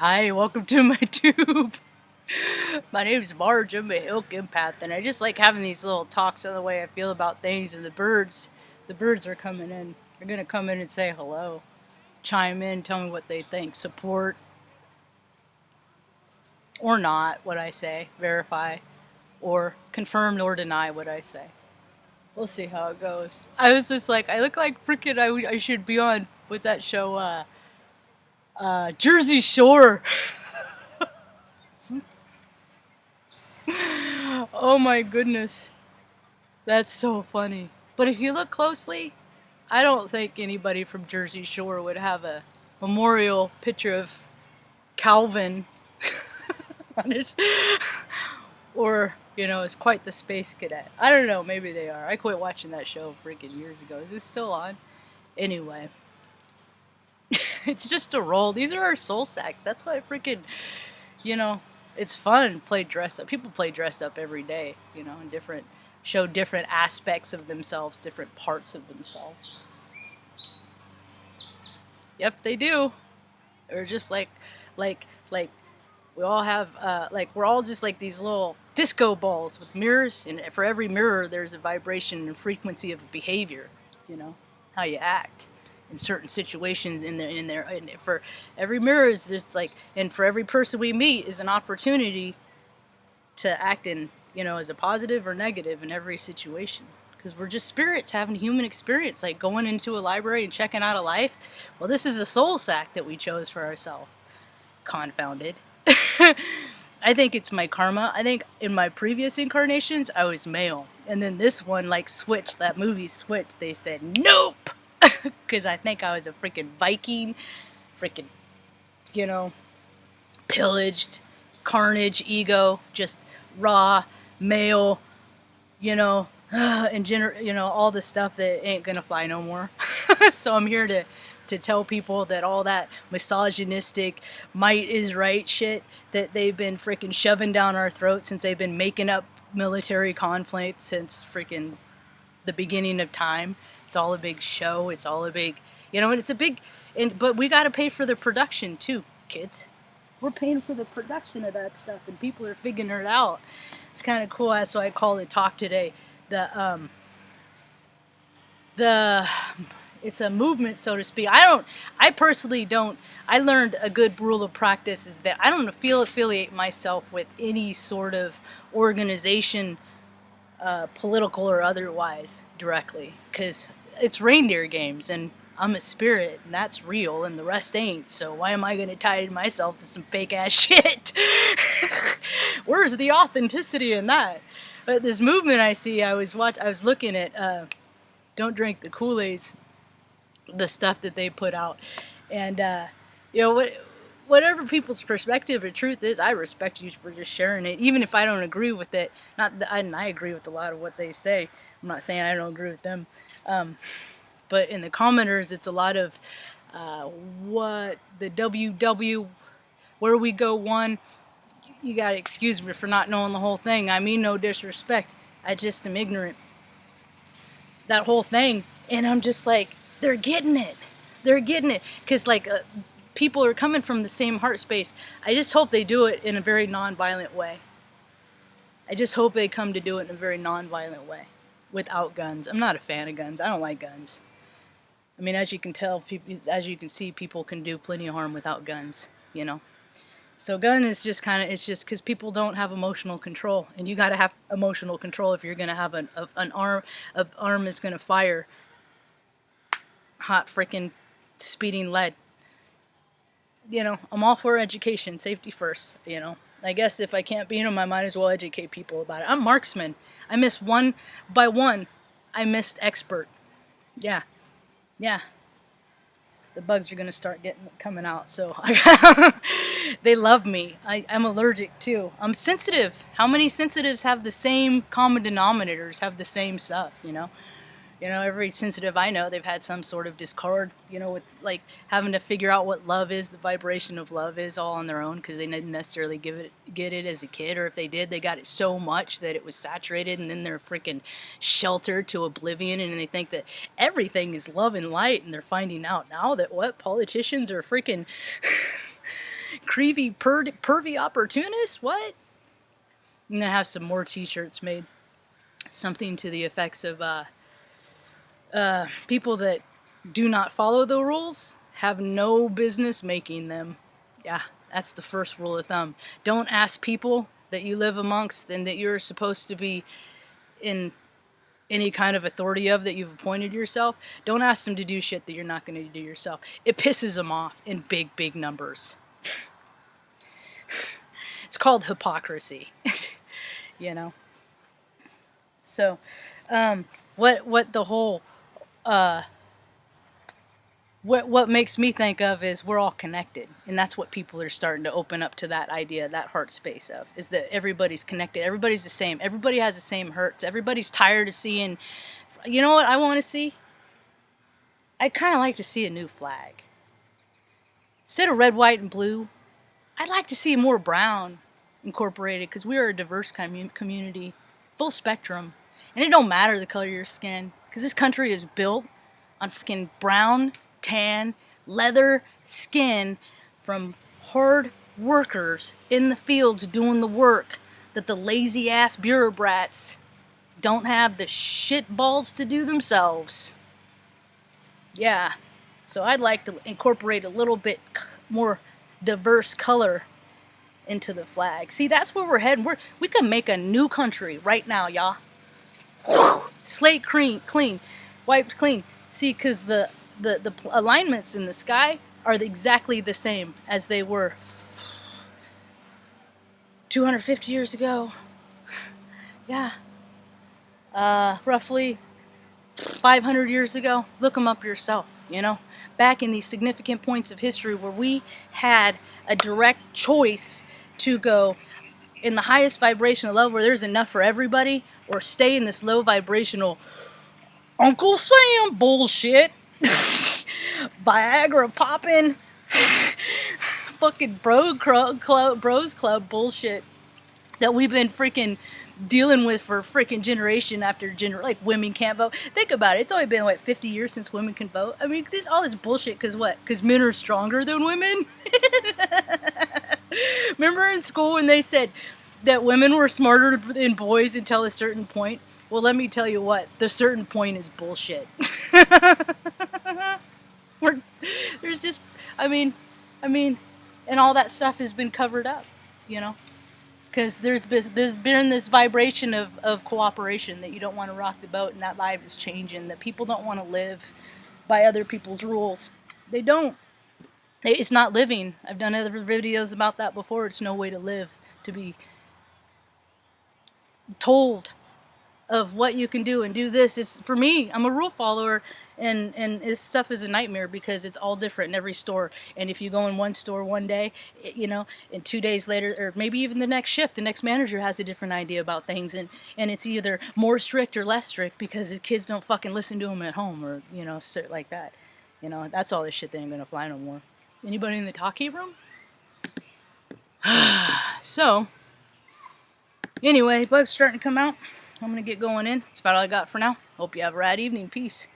Hi, welcome to my tube. My name's Marge, I'm a Hilk empath, and I just like having these little talks on the way I feel about things, and the birds are coming in. They're gonna come in and say hello, chime in, tell me what they think, support or not what I say, verify, or confirm nor deny what I say. We'll see how it goes. I was just like, I look like freaking I should be on with that show, Jersey Shore. Oh my goodness. That's so funny. But if you look closely, I don't think anybody from Jersey Shore would have a memorial picture of Calvin on his, or, is quite the space cadet. I don't know, maybe they are. I quit watching that show freaking years ago. Is it still on? Anyway. It's just a role. These are our soul sacks. That's why freaking, it's fun. Play dress up. People play dress up every day, in different, show different aspects of themselves, different parts of themselves. Yep, they do. Or just like, we all have, we're all just like these little disco balls with mirrors, and for every mirror, there's a vibration and frequency of behavior, how you act in certain situations and for every mirror is just like, and for every person we meet is an opportunity to act in, as a positive or negative in every situation. Because we're just spirits having human experience, like going into a library and checking out a life. Well, this is a soul sack that we chose for ourselves. Confounded. I think it's my karma. I think in my previous incarnations, I was male. And then this one, like, switched, that movie switched. They said, nope! Because I think I was a freaking Viking. Freaking, pillaged, carnage, ego, just raw, male, and all the stuff that ain't gonna fly no more. So I'm here to tell people that all that misogynistic might is right shit that they've been freaking shoving down our throats since they've been making up military conflict since freaking the beginning of time. It's all a big show. It's all a big, and it's a big, but we got to pay for the production too, kids. We're paying for the production of that stuff, and people are figuring it out. It's kind of cool. That's why I call the talk today. It's a movement, so to speak. I personally don't. I learned a good rule of practice is that I don't affiliate myself with any sort of organization, political or otherwise, directly, because it's reindeer games, and I'm a spirit, and that's real, and the rest ain't. So why am I going to tie myself to some fake ass shit? Where's the authenticity in that? But this movement I see, I was looking at Don't Drink the Kool-Aid's, the stuff that they put out, and whatever people's perspective or truth is, I respect you for just sharing it, even if I don't agree with it. And I agree with a lot of what they say. I'm not saying I don't agree with them, but in the commenters, it's a lot of what the WW, where we go one. You gotta excuse me for not knowing the whole thing. I mean no disrespect. I just am ignorant. That whole thing, and I'm just like, they're getting it. They're getting it, because people are coming from the same heart space. I just hope they do it in a very non-violent way. I just hope they come to do it in a very non-violent way, without guns. I'm not a fan of guns. I don't like guns. I mean, as you can tell, as you can see, people can do plenty of harm without guns, So gun is just it's just because people don't have emotional control, and you gotta have emotional control if you're gonna have an arm is gonna fire hot freaking speeding lead. I'm all for education, safety first, I guess if I can't beat them, I might as well educate people about it. I'm marksman. I missed one by one. I missed expert. Yeah. The bugs are going to start coming out, so they love me. I'm allergic too. I'm sensitive. How many sensitives have the same common denominators, have the same stuff, every sensitive I know, they've had some sort of discord, with having to figure out what love is, the vibration of love is, all on their own, because they didn't necessarily get it as a kid, or if they did, they got it so much that it was saturated, and then they're freaking sheltered to oblivion, and they think that everything is love and light, and they're finding out now that politicians are freaking Creepy, pervy opportunist? What? I'm gonna have some more t-shirts made. Something to the effects of, people that do not follow the rules have no business making them. Yeah, that's the first rule of thumb. Don't ask people that you live amongst and that you're supposed to be in any kind of authority of, that you've appointed yourself. Don't ask them to do shit that you're not going to do yourself. It pisses them off in big, big numbers. It's called hypocrisy. You know? So, what the whole, what makes me think of is we're all connected, and that's what people are starting to open up to, that idea, that heart space of, is that everybody's connected, everybody's the same, everybody has the same hurts, everybody's tired of seeing, you know what I want to see? I'd kind of like to see a new flag. Instead of red, white, and blue, I'd like to see more brown incorporated, because we are a diverse community, full spectrum, and it don't matter the color of your skin, because this country is built on fucking brown, tan, leather skin from hard workers in the fields doing the work that the lazy ass bureaucrats don't have the shit balls to do themselves. Yeah, so I'd like to incorporate a little bit more diverse color into the flag. See, that's where we're heading. We can make a new country right now, y'all. Slate clean, wiped clean. See, because the alignments in the sky are exactly the same as they were 250 years ago. Yeah. Roughly 500 years ago. Look them up yourself, you know. Back in these significant points of history where we had a direct choice to go in the highest vibrational level where there's enough for everybody, or stay in this low vibrational Uncle Sam bullshit. Viagra popping. Fucking bros club bullshit that we've been freaking dealing with for freaking generation after generation. Like, women can't vote. Think about it. It's only been, 50 years since women can vote? I mean, all this bullshit, because what? Because men are stronger than women? Remember in school when they said that women were smarter than boys until a certain point? Well, let me tell you what. The certain point is bullshit. There's just, I mean, and all that stuff has been covered up, you know? Because there's been this vibration of cooperation, that you don't want to rock the boat, and that life is changing, that people don't want to live by other people's rules. They don't. It's not living. I've done other videos about that before. It's no way to live, to be told of what you can do and do this. It's, for me, I'm a rule follower, and this stuff is a nightmare because it's all different in every store. And if you go in one store one day, you know, and 2 days later, or maybe even the next shift, the next manager has a different idea about things, and it's either more strict or less strict because his kids don't fucking listen to him at home, or, you know, shit like that. You know, that's all this shit that ain't gonna fly no more. Anybody in the talkie room? So, anyway, bugs starting to come out. I'm gonna get going in. That's about all I got for now. Hope you have a rad evening. Peace.